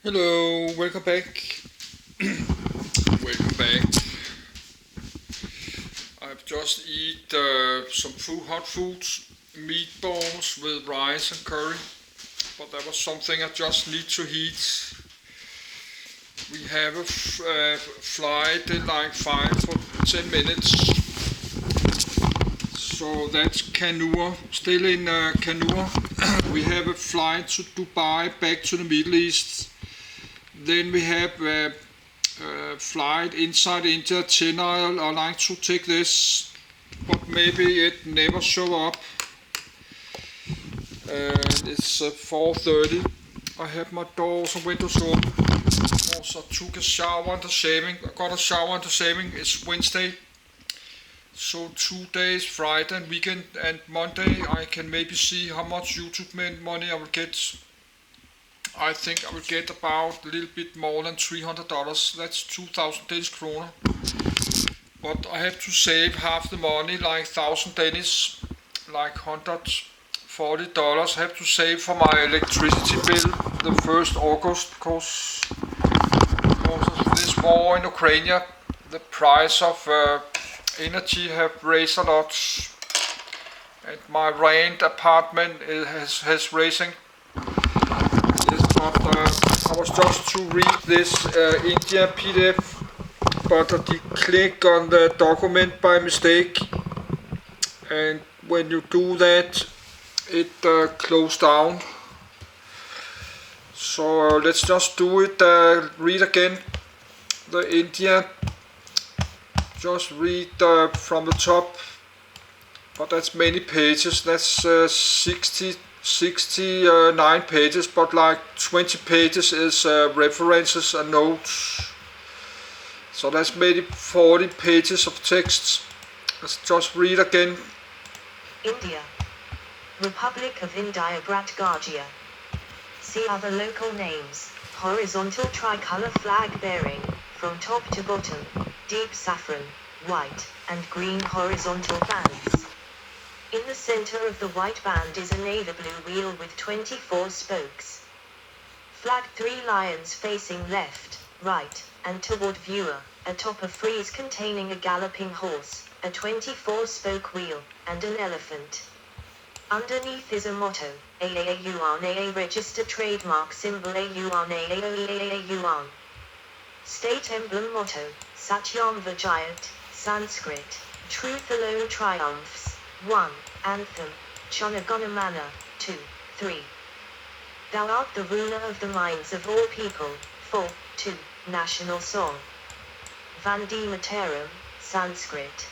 Hello, welcome back. Welcome back. I've just eat some hot foods, meatballs with rice and curry. But that was something I just need to heat. We have a flight in like 5 or 10 minutes. So that's Kannuar, still in Kannuar. We have a flight to Dubai, back to the Middle East. Then we have a flight inside India, 10. I like to take this, but maybe it never show up. It's 4:30. I have my doors and windows open. Also took a shower and shaving. I got a shower and shaving. It's Wednesday. So 2 days, Friday and weekend, and Monday I can maybe see how much YouTube money I will get. I think I will get about a little bit more than $300. That's 2,000 Danish kroner. But I have to save half the money, like 1,000 Danish, like $140. I have to save for my electricity bill the 1st August, because of this war in Ukraine. The price of energy have raised a lot, and my rent apartment has raising. But I was just to read this India PDF, but I did click on the document by mistake, and when you do that, it closed down. So let's just do it. Read again the India. Just read from the top, but that's many pages. That's 69 pages, but like 20 pages is references and notes. So that's maybe 40 pages of text. Let's just read again. India. Republic of India, Bratgargia. See other local names. Horizontal tricolour flag bearing, from top to bottom, deep saffron, white, and green horizontal bands. In the center of the white band is a navy blue wheel with 24 spokes. Flag 3 lions facing left, right, and toward viewer, atop a frieze containing a galloping horse, a 24-spoke wheel, and an elephant. Underneath is a motto, AAAUAN, register trademark symbol AUAN. State emblem motto, Satyam Vijayat, Sanskrit, truth alone triumphs. 1. Anthem, Chanaganamana, 2, 3. Thou art the ruler of the minds of all people. 4, 2. National song. Vande Mataram, Sanskrit.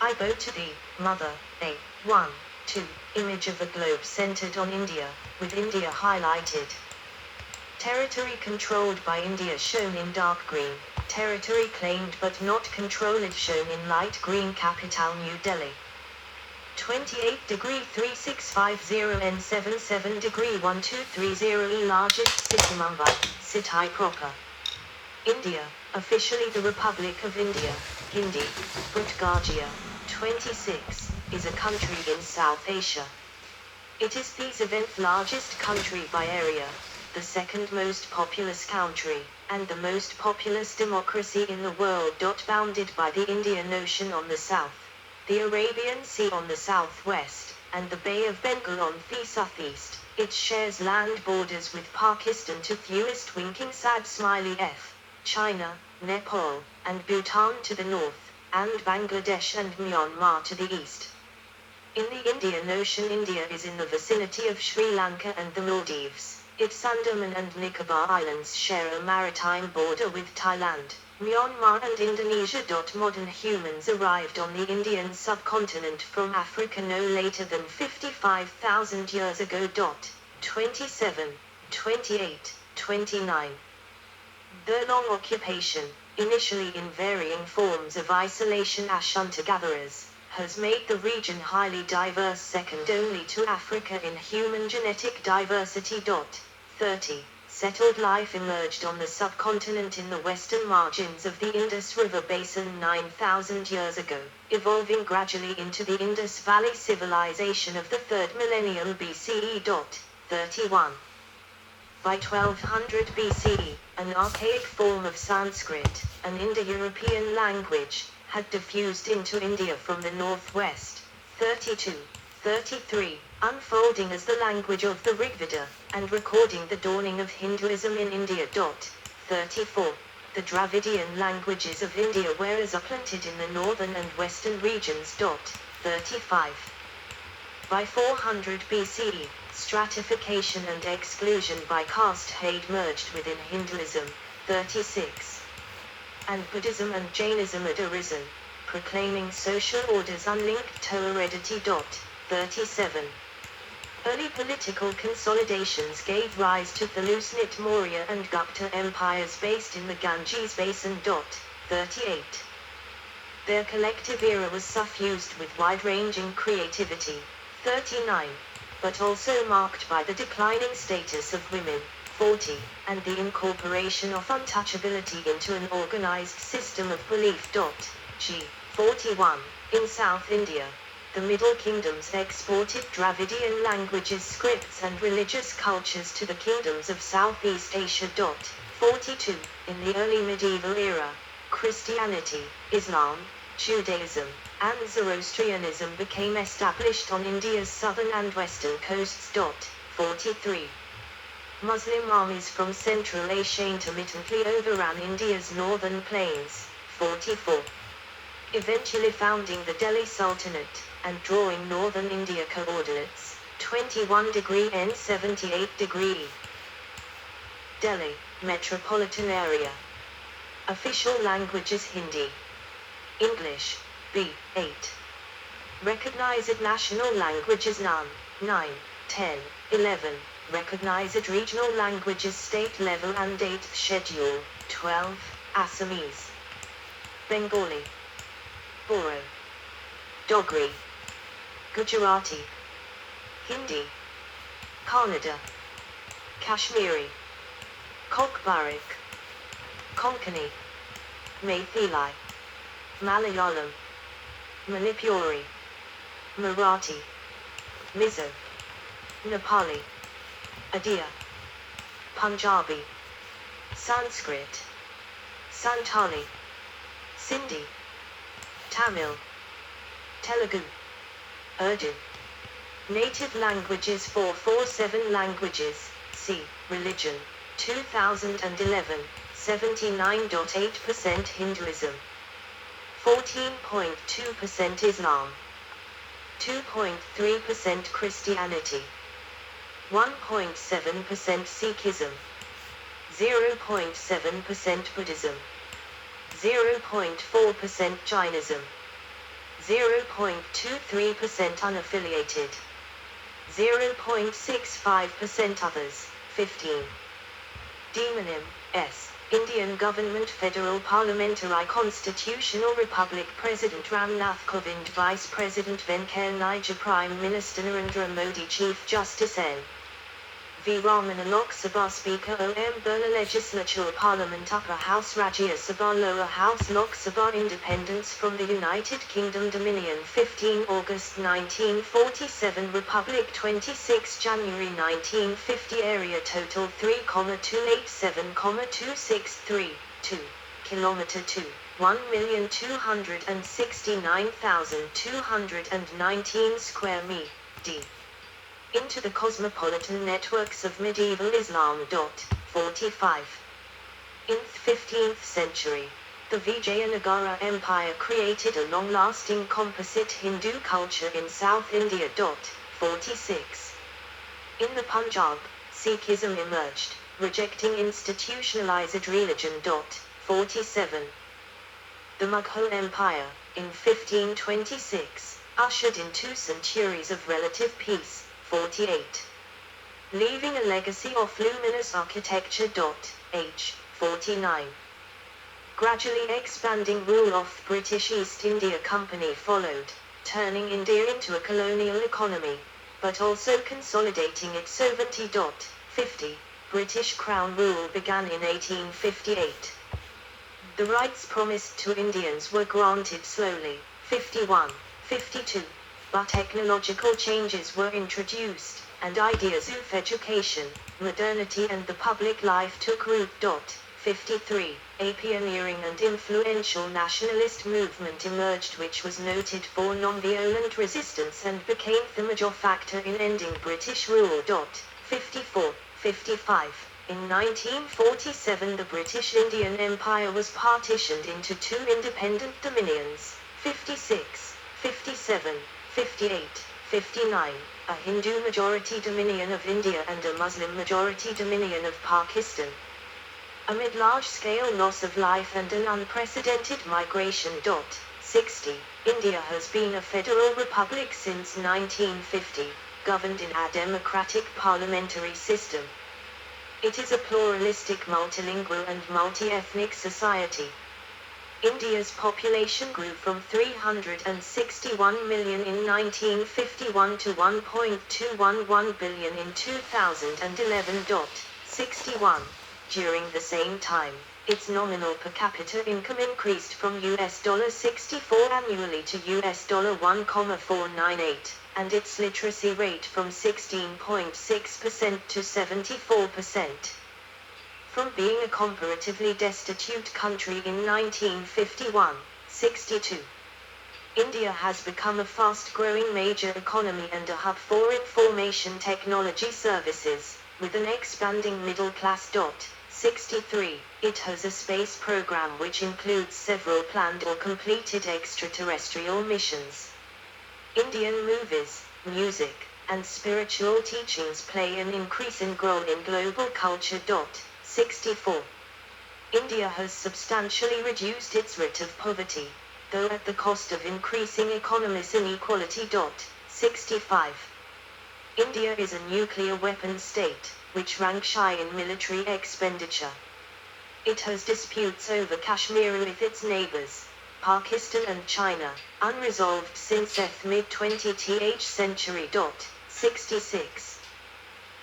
I bow to thee, mother. A. 1, 2. Image of a globe centered on India, with India highlighted. Territory controlled by India shown in dark green. Territory claimed but not controlled shown in light green. Capital New Delhi. 28 degree 3650 N 77 degree 1230 E. Largest city Mumbai, city proper. India, officially the Republic of India, Hindi, Bratgargia, 26, is a country in South Asia. It is the 7th largest country by area, the 2nd most populous country, and the most populous democracy in the world. Bounded by the Indian Ocean on the south, the Arabian Sea on the southwest, and the Bay of Bengal on the southeast, it shares land borders with Pakistan to fewest winking sad smiley F, China, Nepal, and Bhutan to the north, and Bangladesh and Myanmar to the east. In the Indian Ocean, India is in the vicinity of Sri Lanka and the Maldives. Its Andaman and Nicobar Islands share a maritime border with Thailand, Myanmar and Indonesia. Modern humans arrived on the Indian subcontinent from Africa no later than 55,000 years ago. 27, 28, 29. The long occupation, initially in varying forms of isolation as hunter-gatherers, has made the region highly diverse, second only to Africa in human genetic diversity. 30. Settled life emerged on the subcontinent in the western margins of the Indus River basin 9,000 years ago, evolving gradually into the Indus Valley civilization of the 3rd millennium BCE. 31. By 1200 BCE, an archaic form of Sanskrit, an Indo-European language, had diffused into India from the northwest. 32. 33. Unfolding as the language of the Rigveda, and recording the dawning of Hinduism in India. 34. The Dravidian languages of India were supplanted in the northern and western regions. 35. By 400 BCE, stratification and exclusion by caste had merged within Hinduism. 36. And Buddhism and Jainism had arisen, proclaiming social orders unlinked to heredity. 37. Early political consolidations gave rise to Seleucid Maurya and Gupta empires based in the Ganges basin. 38. Their collective era was suffused with wide-ranging creativity. 39. But also marked by the declining status of women. 40. And the incorporation of untouchability into an organized system of belief. G. 41. In South India, the Middle Kingdoms exported Dravidian languages, scripts and religious cultures to the kingdoms of Southeast Asia. 42. In the early medieval era, Christianity, Islam, Judaism, and Zoroastrianism became established on India's southern and western coasts. 43. Muslim armies from Central Asia intermittently overran India's northern plains. 44. Eventually founding the Delhi Sultanate, and drawing northern India coordinates, 21 degree N 78 degree E. Delhi, metropolitan area. Official language is Hindi. English, B. 8. Recognized national languages none. 9, 10, 11. Recognized regional languages state level and 8th schedule. 12. Assamese, Bengali, Boro, Dogri, Gujarati, Hindi, Kannada, Kashmiri, Kokbarik, Konkani, Maithili, Malayalam, Manipuri, Marathi, Mizo, Nepali, Odia, Punjabi, Sanskrit, Santali, Sindhi, Tamil, Telugu, Urdu. Native languages 447 languages, C. Religion, 2011, 79.8% Hinduism, 14.2% Islam, 2.3% Christianity, 1.7% Sikhism, 0.7% Buddhism, 0.4% Jainism, 0.23% unaffiliated, 0.65% others. 15. Demonym, S. Indian Government Federal Parliamentary Constitutional Republic President Ramnath Kovind Vice President Venkaiah Naidu Prime Minister Narendra Modi Chief Justice N. V. Ramana Lok Sabha Speaker O. M. Birla Legislature Parliament Upper House Rajya Sabha Lower House Lok Sabha Independence from the United Kingdom Dominion 15 August 1947 Republic 26 January 1950 Area Total 3,287,263, 2 km 2 1,269,219 square mi. D. Into the cosmopolitan networks of medieval Islam. 45. In the 15th century, the Vijayanagara Empire created a long-lasting composite Hindu culture in South India. 46. In the Punjab, Sikhism emerged, rejecting institutionalized religion. 47. The Mughal Empire, in 1526, ushered in 2 centuries of relative peace. 48. Leaving a legacy of luminous architecture. H. 49. Gradually expanding rule of the British East India Company followed, turning India into a colonial economy, but also consolidating its sovereignty. 50. British Crown rule began in 1858. The rights promised to Indians were granted slowly. 51. 52. But technological changes were introduced, and ideas of education, modernity and the public life took root. 53. A pioneering and influential nationalist movement emerged which was noted for non-violent resistance and became the major factor in ending British rule. 54. 55. In 1947 the British Indian Empire was partitioned into two independent dominions, 56, 57, 58, 59, a Hindu majority dominion of India and a Muslim majority dominion of Pakistan. Amid large-scale loss of life and an unprecedented migration. 60. India has been a federal republic since 1950, governed in a democratic parliamentary system. It is a pluralistic multilingual and multi-ethnic society. India's population grew from 361 million in 1951 to 1.211 billion in 2011. 61. During the same time, its nominal per capita income increased from $64 annually to $1,498, and its literacy rate from 16.6% to 74%. From being a comparatively destitute country in 1951, 62. India has become a fast-growing major economy and a hub for information technology services, with an expanding middle class. 63. It has a space program which includes several planned or completed extraterrestrial missions. Indian movies, music, and spiritual teachings play an increasing role in global culture. 64. India has substantially reduced its rate of poverty, though at the cost of increasing economic inequality. 65. India is a nuclear weapons state, which ranks shy in military expenditure. It has disputes over Kashmir with its neighbors, Pakistan and China, unresolved since the mid-20th century. 66.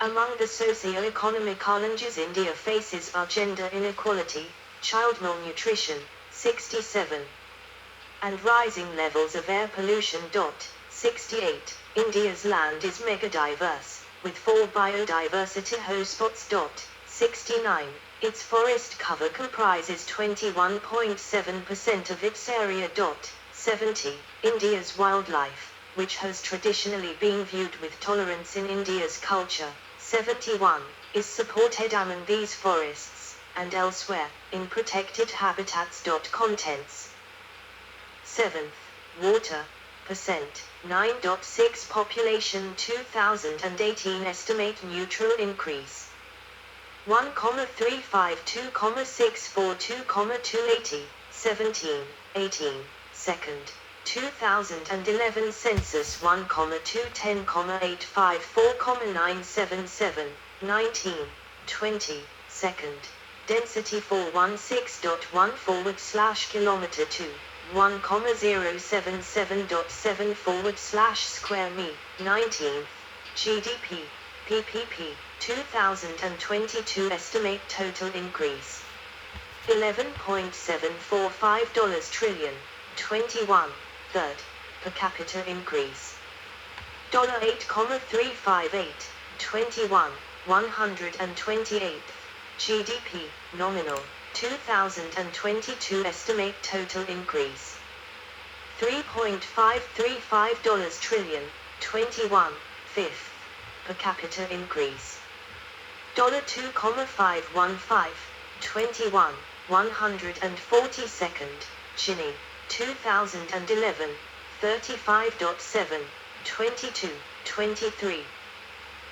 Among the socio-economic challenges India faces are gender inequality, child malnutrition, 67, and rising levels of air pollution. 68. India's land is megadiverse, with 4 biodiversity hotspots. 69. Its forest cover comprises 21.7% of its area. 70. India's wildlife, which has traditionally been viewed with tolerance in India's culture, 71, is supported among these forests, and elsewhere, in protected habitats. Contents. 7th. Water. Percent. 9.6 Population 2018 estimate neutral increase 1,352,642,280 17 18 second 2011 census 1,210,854,977 19 20 second density 416.1/kilometer 2 1,077.7 square mi, 19th, GDP, PPP, 2022 estimate total increase. $11.745 trillion, 21, third, per capita increase. $8,358, 21, 128th, GDP, nominal. 2022 estimate total increase. $3.535 trillion, 21, fifth, per capita increase. $2,515, 21, 142nd, Chini, 2011, 35.7, 22, 23.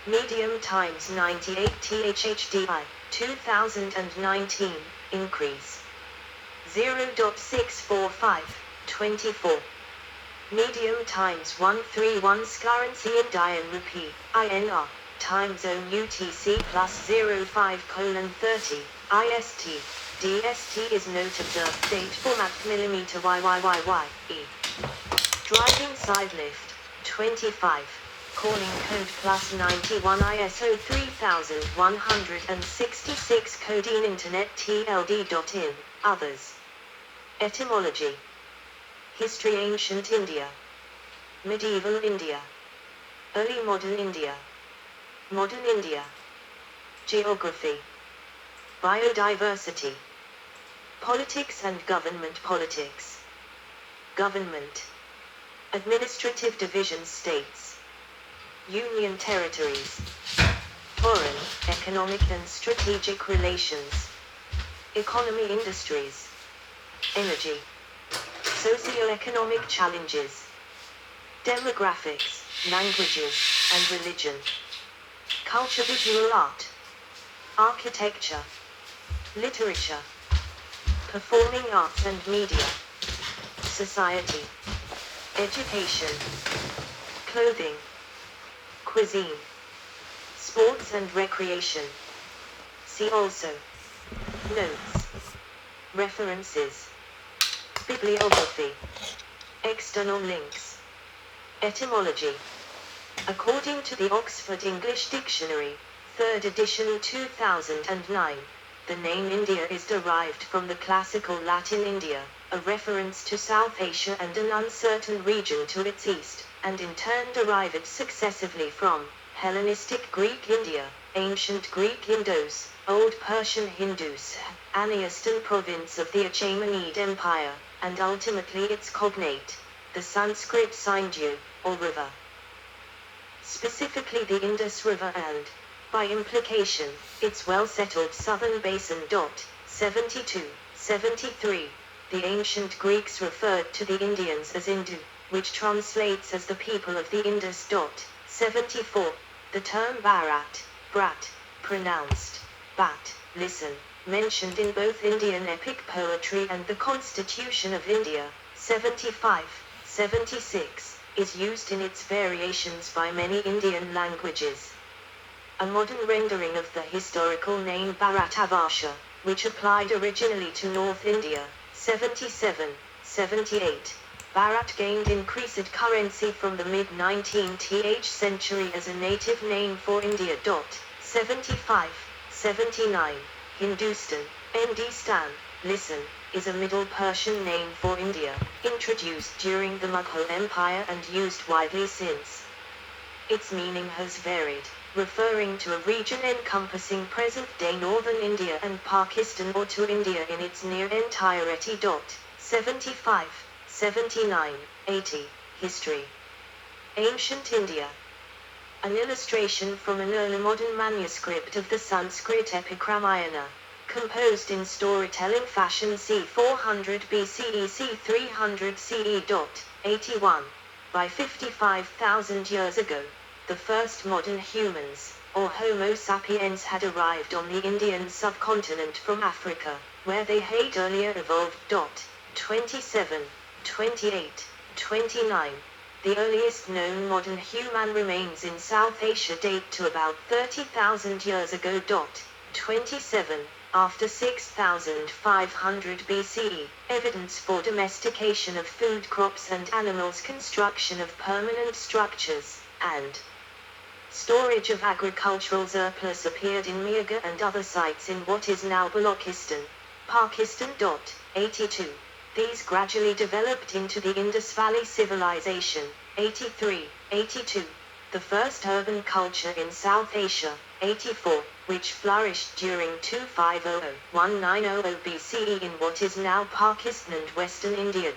Medium times 98 THHDI, 2019, increase. 0.645, 24. Medium times 131 currency Indian rupee, INR, time zone UTC plus 05:30, IST. DST is note observed date format millimeter YYYY, E. Driving side lift, 25. Calling code plus 91 ISO 3166 Codeine Internet TLD.in, others. Etymology. History Ancient India. Medieval India. Early Modern India. Modern India. Geography. Biodiversity. Politics and government politics. Government. Administrative division states. Union territories. Foreign, economic and strategic relations. Economy industries. Energy. Socio-economic challenges. Demographics, languages, and religion. Culture, visual art. Architecture. Literature. Performing arts and media. Society. Education. Clothing. Cuisine. Sports and recreation. See also. Notes. References. Bibliography. External links. Etymology. According to the Oxford English Dictionary, 3rd edition 2009, the name India is derived from the classical Latin India, a reference to South Asia and an uncertain region to its east, and in turn derive it successively from Hellenistic Greek India, ancient Greek Indos, Old Persian Hindus, an eastern province of the Achaemenid Empire, and ultimately its cognate, the Sanskrit Sindhu, or river. Specifically the Indus River and, by implication, its well-settled southern basin. 72, 73. The ancient Greeks referred to the Indians as Indu, which translates as the people of the Indus. 74. The term Brat, pronounced bat, listen, mentioned in both Indian epic poetry and the Constitution of India. 75, 76, is used in its variations by many Indian languages. A modern rendering of the historical name Bharatavarsha, which applied originally to North India. 77, 78. Bharat gained increased currency from the mid-19th century as a native name for India. 75, 79. Hindustan, Hindustan, listen, is a Middle Persian name for India, introduced during the Mughal Empire and used widely since. Its meaning has varied, referring to a region encompassing present-day northern India and Pakistan or to India in its near entirety. 75, 79, 80. History. Ancient India. An illustration from an early modern manuscript of the Sanskrit epic Ramayana, composed in storytelling fashion c. 400 BCE c. 300 CE. 81. By 55,000 years ago, the first modern humans, or Homo sapiens, had arrived on the Indian subcontinent from Africa, where they had earlier evolved. 27, 28, 29. The earliest known modern human remains in South Asia date to about 30,000 years ago. 27. After 6,500 BCE, evidence for domestication of food crops and animals, construction of permanent structures, and storage of agricultural surplus appeared in Meerut and other sites in what is now Balochistan, Pakistan. 82. These gradually developed into the Indus Valley Civilization. 83, 82. The first urban culture in South Asia. 84, which flourished during 2500-1900 BCE in what is now Pakistan and Western India.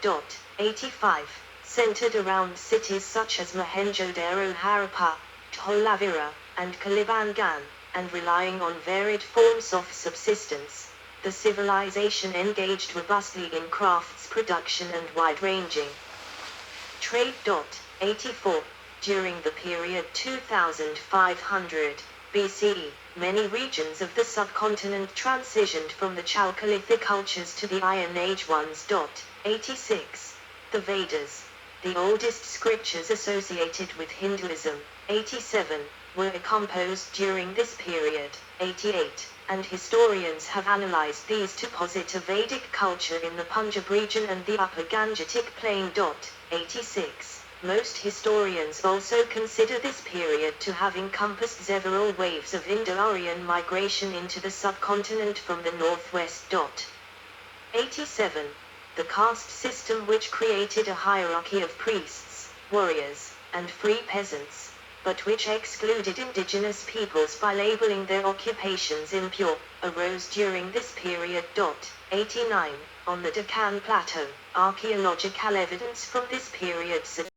85, centered around cities such as Mohenjo-daro, Harappa, Dholavira, and Kalibangan, and relying on varied forms of subsistence. The civilization engaged robustly in crafts production and wide-ranging trade. 84. During the period 2500 BCE, many regions of the subcontinent transitioned from the Chalcolithic cultures to the Iron Age ones. 86. The Vedas, the oldest scriptures associated with Hinduism. 87. Were composed during this period. 88. And historians have analyzed these to posit a Vedic culture in the Punjab region and the Upper Gangetic Plain. 86. Most historians also consider this period to have encompassed several waves of Indo-Aryan migration into the subcontinent from the northwest. 87. The caste system, which created a hierarchy of priests, warriors, and free peasants, but which excluded indigenous peoples by labeling their occupations impure, arose during this period. 89. On the Deccan Plateau, archaeological evidence from this period suggests